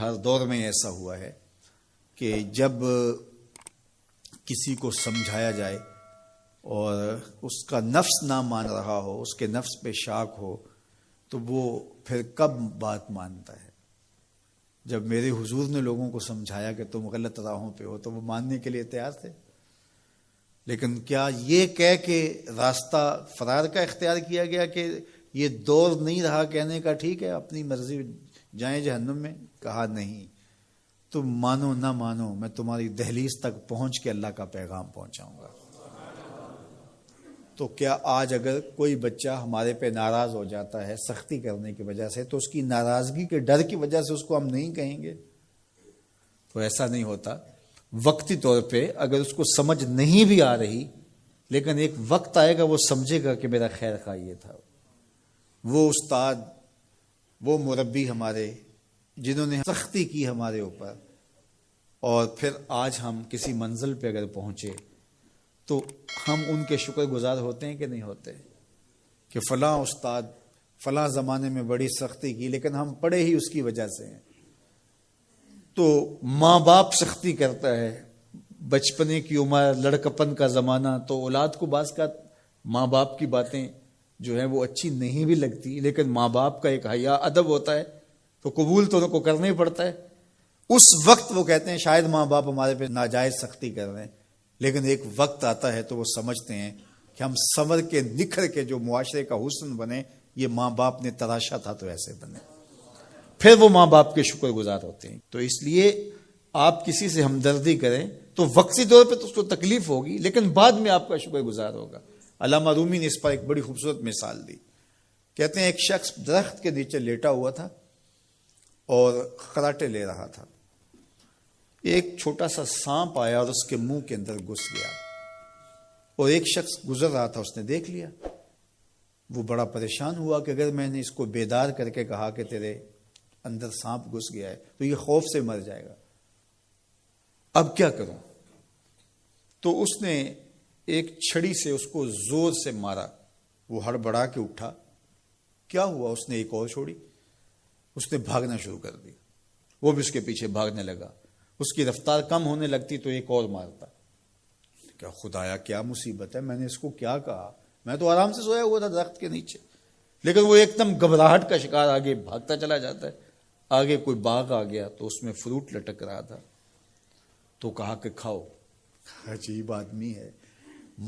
ہر دور میں ایسا ہوا ہے کہ جب کسی کو سمجھایا جائے اور اس کا نفس نہ مان رہا ہو، اس کے نفس پہ شاک ہو، تو وہ پھر کب بات مانتا ہے؟ جب میرے حضور نے لوگوں کو سمجھایا کہ تم غلط راہوں پہ ہو تو وہ ماننے کے لیے تیار تھے، لیکن کیا یہ کہہ کے راستہ فرار کا اختیار کیا گیا کہ یہ دور نہیں رہا کہنے کا ٹھیک ہے اپنی مرضی جائیں جہنم میں؟ کہا نہیں، تم مانو نہ مانو میں تمہاری دہلیز تک پہنچ کے اللہ کا پیغام پہنچاؤں گا۔ تو کیا آج اگر کوئی بچہ ہمارے پہ ناراض ہو جاتا ہے سختی کرنے کی وجہ سے، تو اس کی ناراضگی کے ڈر کی وجہ سے اس کو ہم نہیں کہیں گے؟ تو ایسا نہیں ہوتا۔ وقتی طور پہ اگر اس کو سمجھ نہیں بھی آ رہی، لیکن ایک وقت آئے گا وہ سمجھے گا کہ میرا خیر خواہ یہ تھا۔ وہ استاد، وہ مربی ہمارے جنہوں نے سختی کی ہمارے اوپر، اور پھر آج ہم کسی منزل پہ اگر پہنچے تو ہم ان کے شکر گزار ہوتے ہیں کہ نہیں ہوتے؟ کہ فلاں استاد فلاں زمانے میں بڑی سختی کی، لیکن ہم پڑھے ہی اس کی وجہ سے ہیں۔ تو ماں باپ سختی کرتا ہے، بچپنے کی عمر، لڑکپن کا زمانہ، تو اولاد کو بعض کا ماں باپ کی باتیں جو ہیں وہ اچھی نہیں بھی لگتی، لیکن ماں باپ کا ایک حیا ادب ہوتا ہے تو قبول تو ان کو کرنا ہی پڑتا ہے۔ اس وقت وہ کہتے ہیں شاید ماں باپ ہمارے پہ ناجائز سختی کر رہے ہیں، لیکن ایک وقت آتا ہے تو وہ سمجھتے ہیں کہ ہم سنور کے نکھر کے جو معاشرے کا حسن بنے، یہ ماں باپ نے تراشا تھا تو ایسے بنے، پھر وہ ماں باپ کے شکر گزار ہوتے ہیں۔ تو اس لیے آپ کسی سے ہمدردی کریں تو وقتی طور پہ تو اس کو تکلیف ہوگی، لیکن بعد میں آپ کا شکر گزار ہوگا۔ علامہ رومی نے اس پر ایک بڑی خوبصورت مثال دی۔ کہتے ہیں ایک شخص درخت کے نیچے لیٹا ہوا تھا اور خراٹے لے رہا تھا۔ ایک چھوٹا سا سانپ آیا اور اس کے منہ کے اندر گھس گیا، اور ایک شخص گزر رہا تھا، اس نے دیکھ لیا۔ وہ بڑا پریشان ہوا کہ اگر میں نے اس کو بیدار کر کے کہا کہ تیرے اندر سانپ گھس گیا ہے تو یہ خوف سے مر جائے گا، اب کیا کروں؟ تو اس نے ایک چھڑی سے اس کو زور سے مارا، وہ ہڑبڑا کے اٹھا۔ کیا ہوا؟ اس نے ایک اور چھوڑی، اس نے بھاگنا شروع کر دیا، وہ بھی اس کے پیچھے بھاگنے لگا۔ اس کی رفتار کم ہونے لگتی تو ایک اور مارتا۔ کیا خدایا کیا مصیبت ہے، میں نے اس کو کیا کہا، میں تو آرام سے سویا ہوا تھا درخت کے نیچے، لیکن وہ ایک دم گھبراہٹ کا شکار آگے بھاگتا چلا جاتا ہے۔ آگے کوئی باغ آ گیا تو اس میں فروٹ لٹک رہا تھا، تو کہا کہ کھاؤ۔ عجیب آدمی ہے،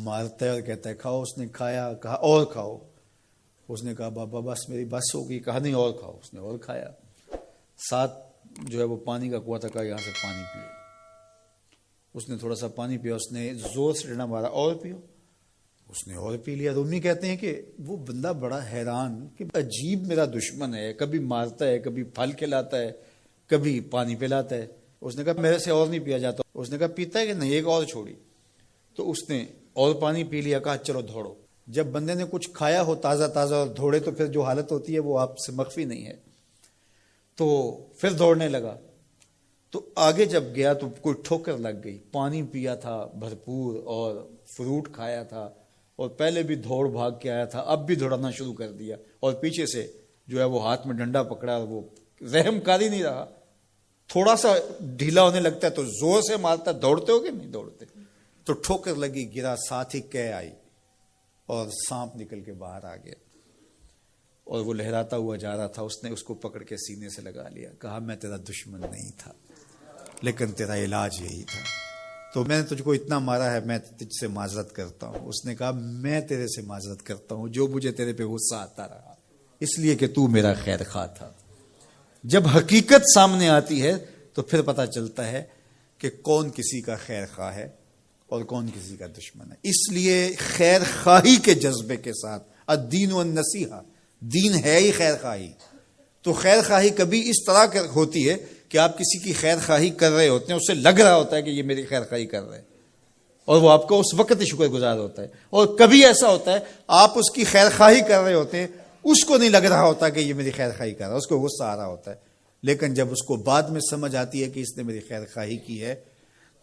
مارتا ہے اور کہتا ہے کھاؤ۔ اس نے کھایا، کہا اور کھاؤ۔ اس نے کہا بابا بس میری بس ہو گئی، کہا نہیں اور کھاؤ۔ اس نے اور کھایا۔ ساتھ جو ہے وہ پانی کا کنواں تھا، کہا یہاں سے پانی پیو۔ اس نے تھوڑا سا پانی پیا، اس نے زور سے ڈنڈا مارا، اور پیو۔ اس نے اور پی لیا۔ رومی کہتے ہیں کہ وہ بندہ بڑا حیران کہ عجیب میرا دشمن ہے، کبھی مارتا ہے، کبھی پھل کھلاتا ہے، کبھی پانی پلاتا ہے۔ اس نے کہا میرے سے اور نہیں پیا جاتا۔ اس نے کہا پیتا ہے کہ نہیں، ایک اور چھوڑی۔ تو اس نے اور پانی پی لیا، کہا چلو دوڑو۔ جب بندے نے کچھ کھایا ہو تازہ تازہ اور دوڑے تو پھر جو حالت ہوتی ہے وہ آپ سے مخفی نہیں ہے۔ تو پھر دوڑنے لگا، تو آگے جب گیا تو کوئی ٹھوکر لگ گئی۔ پانی پیا تھا بھرپور اور فروٹ کھایا تھا، اور پہلے بھی دوڑ بھاگ کے آیا تھا، اب بھی دوڑنا شروع کر دیا، اور پیچھے سے جو ہے وہ ہاتھ میں ڈنڈا پکڑا، اور وہ رحم کاری نہیں رہا۔ تھوڑا سا ڈھیلا ہونے لگتا ہے تو زور سے مارتا ہے۔ دوڑتے ہو کہ نہیں دوڑتے؟ تو ٹھوکر لگی، گرا، ساتھ ہی کہہ آئی اور سانپ نکل کے باہر آ گیا، اور وہ لہراتا ہوا جا رہا تھا۔ اس نے اس کو پکڑ کے سینے سے لگا لیا، کہا میں تیرا دشمن نہیں تھا، لیکن تیرا علاج یہی تھا، تو میں نے تجھ کو اتنا مارا ہے، میں تجھ سے معذرت کرتا ہوں۔ اس نے کہا میں تیرے سے معذرت کرتا ہوں جو مجھے تیرے پہ غصہ آتا رہا، اس لیے کہ تو میرا خیر خواہ تھا۔ جب حقیقت سامنے آتی ہے تو پھر پتہ چلتا ہے کہ کون کسی کا خیر خواہ ہے اور کون کسی کا دشمن ہے۔ اس لیے خیر خواہی کے جذبے کے ساتھ، الدین والنصیحہ، دین ہے ہی خیر خواہی۔ تو خیر خواہی کبھی اس طرح ہوتی ہے کہ آپ کسی کی خیر خواہی کر رہے ہوتے ہیں، اسے لگ رہا ہوتا ہے کہ یہ میری خیر خواہی کر رہے ہیں، اور وہ آپ کو اس وقت ہی شکر گزار ہوتا ہے۔ اور کبھی ایسا ہوتا ہے آپ اس کی خیر خواہی کر رہے ہوتے ہیں، اس کو نہیں لگ رہا ہوتا کہ یہ میری خیر خواہی کر رہا ہے، اس کو غصہ آ رہا ہوتا ہے، لیکن جب اس کو بعد میں سمجھ آتی ہے کہ اس نے میری خیر خواہی کی ہے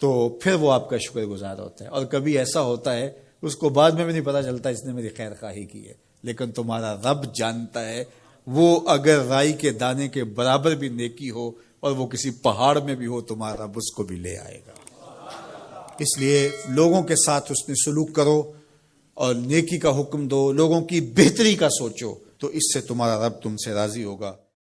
تو پھر وہ آپ کا شکر گزار ہوتا ہے۔ اور کبھی ایسا ہوتا ہے اس کو بعد میں بھی نہیں پتہ چلتا اس نے میری خیر خواہی کی ہے، لیکن تمہارا رب جانتا ہے، وہ اگر رائی کے دانے کے برابر بھی نیکی ہو اور وہ کسی پہاڑ میں بھی ہو تمہارا رب اس کو بھی لے آئے گا۔ اس لیے لوگوں کے ساتھ اس نے سلوک کرو اور نیکی کا حکم دو، لوگوں کی بہتری کا سوچو، تو اس سے تمہارا رب تم سے راضی ہوگا۔